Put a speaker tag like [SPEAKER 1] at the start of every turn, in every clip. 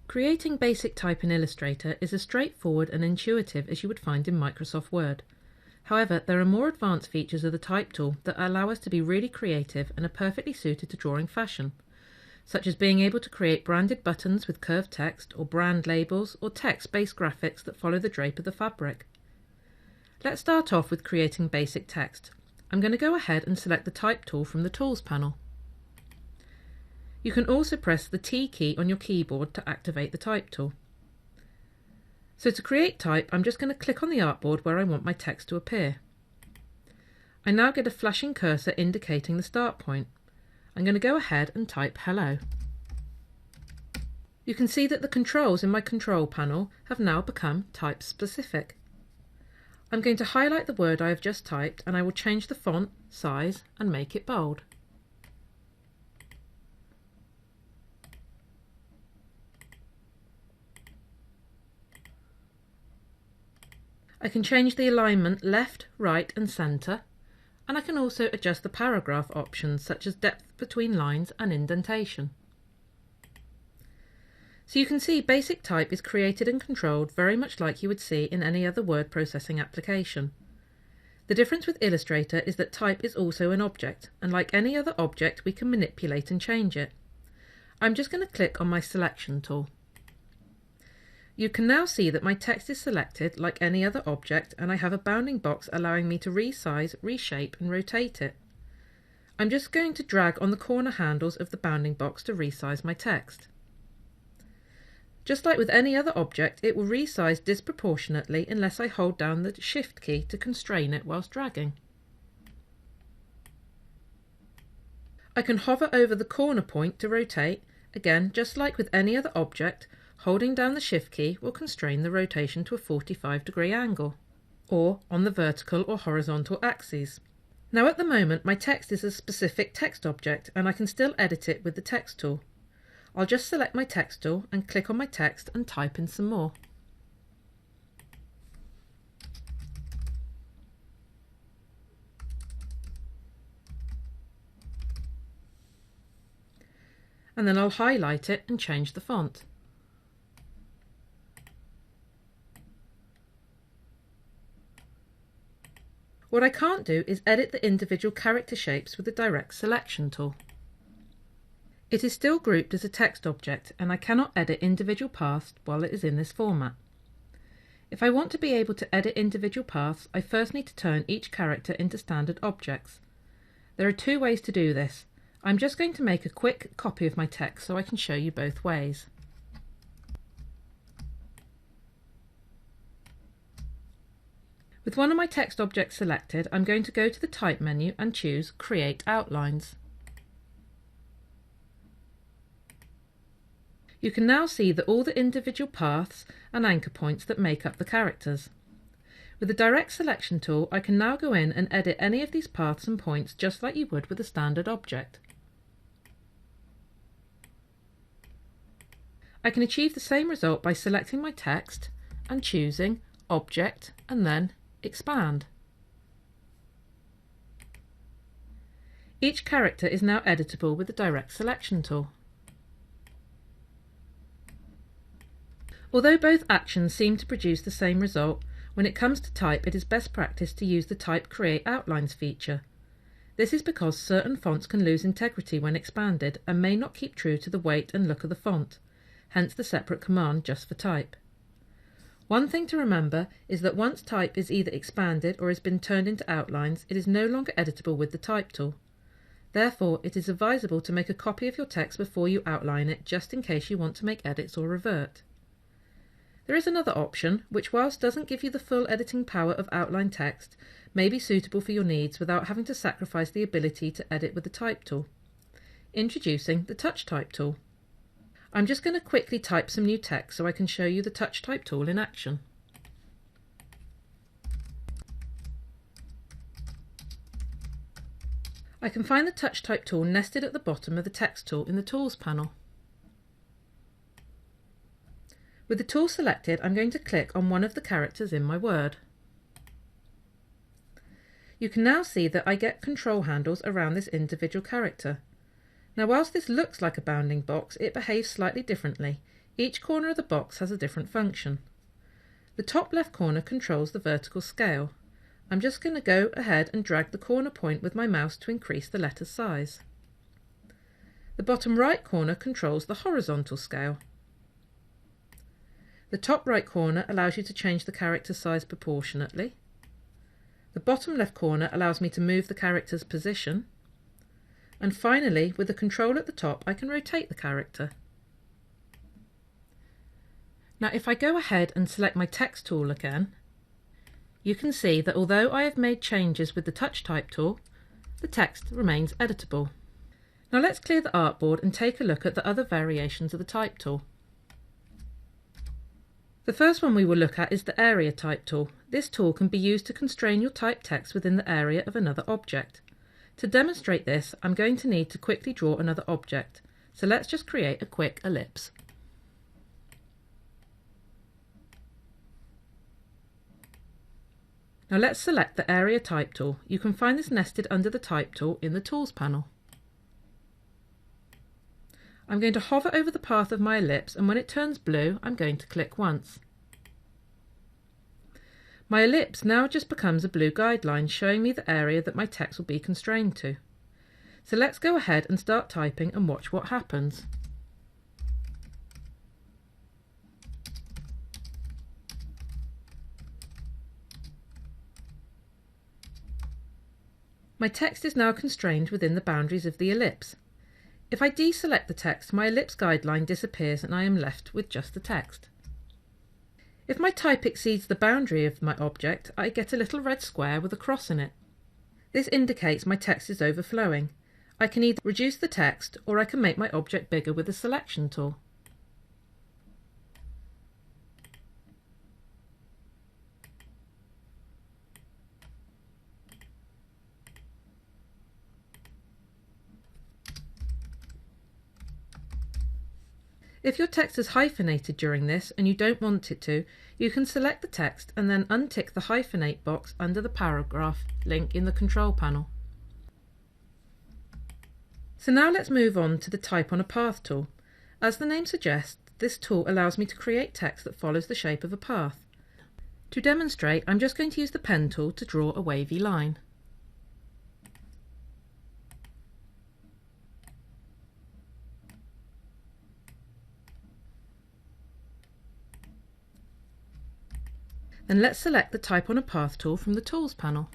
[SPEAKER 1] Creating basic type in Illustrator is as straightforward and intuitive as you would find in Microsoft Word. However, there are more advanced features of the Type tool that allow us to be really creative and are perfectly suited to drawing fashion, such as being able to create branded buttons with curved text, or brand labels, or text-based graphics that follow the drape of the fabric. Let's start off with creating basic text. I'm going to go ahead and select the Type tool from the Tools panel. You can also press the T key on your keyboard to activate the Type tool. So to create type, I'm just going to click on the artboard where I want my text to appear. I now get a flashing cursor indicating the start point. I'm going to go ahead and type hello. You can see that the controls in my control panel have now become type specific. I'm going to highlight the word I have just typed, and I will change the font, size, and make it bold. I can change the alignment left, right and centre, and I can also adjust the paragraph options such as depth between lines and indentation. So you can see basic type is created and controlled very much like you would see in any other word processing application. The difference with Illustrator is that type is also an object, and like any other object we can manipulate and change it. I'm just going to click on my selection tool. You can now see that my text is selected like any other object, and I have a bounding box allowing me to resize, reshape and rotate it. I'm just going to drag on the corner handles of the bounding box to resize my text. Just like with any other object, it will resize disproportionately unless I hold down the Shift key to constrain it whilst dragging. I can hover over the corner point to rotate. Again, just like with any other object, holding down the Shift key will constrain the rotation to a 45-degree angle, or on the vertical or horizontal axes. Now at the moment my text is a specific text object, and I can still edit it with the Text tool. I'll just select my Text tool and click on my text and type in some more. And then I'll highlight it and change the font. What I can't do is edit the individual character shapes with the Direct Selection tool. It is still grouped as a text object, and I cannot edit individual paths while it is in this format. If I want to be able to edit individual paths, I first need to turn each character into standard objects. There are two ways to do this. I'm just going to make a quick copy of my text so I can show you both ways. With one of my text objects selected, I'm going to go to the Type menu and choose Create Outlines. You can now see that all the individual paths and anchor points that make up the characters. With the Direct Selection tool, I can now go in and edit any of these paths and points just like you would with a standard object. I can achieve the same result by selecting my text and choosing Object and then Expand. Each character is now editable with the Direct Selection tool. Although both actions seem to produce the same result, when it comes to type it is best practice to use the Type Create Outlines feature. This is because certain fonts can lose integrity when expanded and may not keep true to the weight and look of the font, hence the separate command just for type. One thing to remember is that once type is either expanded or has been turned into outlines, it is no longer editable with the Type tool. Therefore, it is advisable to make a copy of your text before you outline it, just in case you want to make edits or revert. There is another option, which whilst doesn't give you the full editing power of outline text, may be suitable for your needs without having to sacrifice the ability to edit with the Type tool. Introducing the Touch Type tool. I'm just going to quickly type some new text so I can show you the Touch Type tool in action. I can find the Touch Type tool nested at the bottom of the Text tool in the Tools panel. With the tool selected, I'm going to click on one of the characters in my word. You can now see that I get control handles around this individual character. Now whilst this looks like a bounding box, it behaves slightly differently. Each corner of the box has a different function. The top left corner controls the vertical scale. I'm just going to go ahead and drag the corner point with my mouse to increase the letter's size. The bottom right corner controls the horizontal scale. The top right corner allows you to change the character size proportionately. The bottom left corner allows me to move the character's position. And finally, with the control at the top, I can rotate the character. Now if I go ahead and select my text tool again, you can see that although I have made changes with the touch type tool, the text remains editable. Now let's clear the artboard and take a look at the other variations of the type tool. The first one we will look at is the area type tool. This tool can be used to constrain your typed text within the area of another object. To demonstrate this, I'm going to need to quickly draw another object, so let's just create a quick ellipse. Now let's select the Area Type tool. You can find this nested under the Type tool in the Tools panel. I'm going to hover over the path of my ellipse, and when it turns blue, I'm going to click once. My ellipse now just becomes a blue guideline showing me the area that my text will be constrained to. So let's go ahead and start typing and watch what happens. My text is now constrained within the boundaries of the ellipse. If I deselect the text, my ellipse guideline disappears and I am left with just the text. If my type exceeds the boundary of my object, I get a little red square with a cross in it. This indicates my text is overflowing. I can either reduce the text or I can make my object bigger with the selection tool. If your text is hyphenated during this and you don't want it to, you can select the text and then untick the hyphenate box under the paragraph link in the control panel. So now let's move on to the Type on a Path tool. As the name suggests, this tool allows me to create text that follows the shape of a path. To demonstrate, I'm just going to use the pen tool to draw a wavy line. Then let's select the Type on a Path tool from the Tools panel.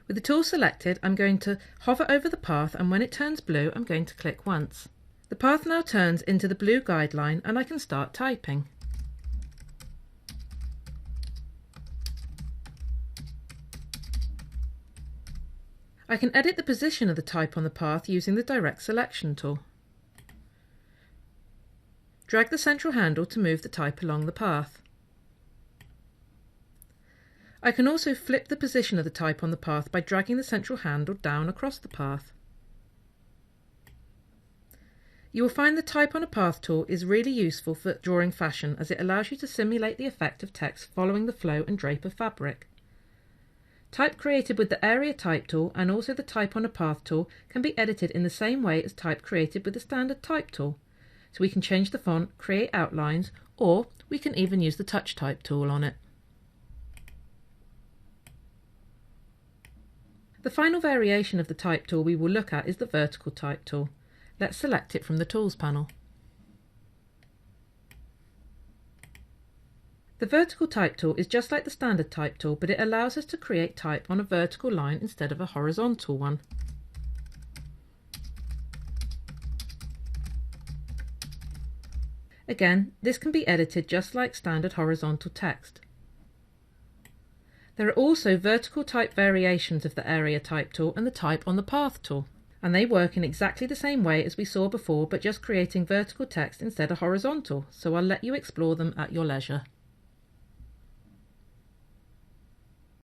[SPEAKER 1] With the tool selected, I'm going to hover over the path, and when it turns blue, I'm going to click once. The path now turns into the blue guideline and I can start typing. I can edit the position of the type on the path using the Direct Selection tool. Drag the central handle to move the type along the path. I can also flip the position of the type on the path by dragging the central handle down across the path. You will find the Type on a Path tool is really useful for drawing fashion, as it allows you to simulate the effect of text following the flow and drape of fabric. Type created with the Area Type tool and also the Type on a Path tool can be edited in the same way as type created with the standard Type tool. So we can change the font, create outlines, or we can even use the Touch Type tool on it. The final variation of the Type tool we will look at is the Vertical Type tool. Let's select it from the Tools panel. The Vertical Type tool is just like the standard Type tool, but it allows us to create type on a vertical line instead of a horizontal one. Again, this can be edited just like standard horizontal text. There are also vertical type variations of the Area Type tool and the Type on the Path tool, and they work in exactly the same way as we saw before, but just creating vertical text instead of horizontal, so I'll let you explore them at your leisure.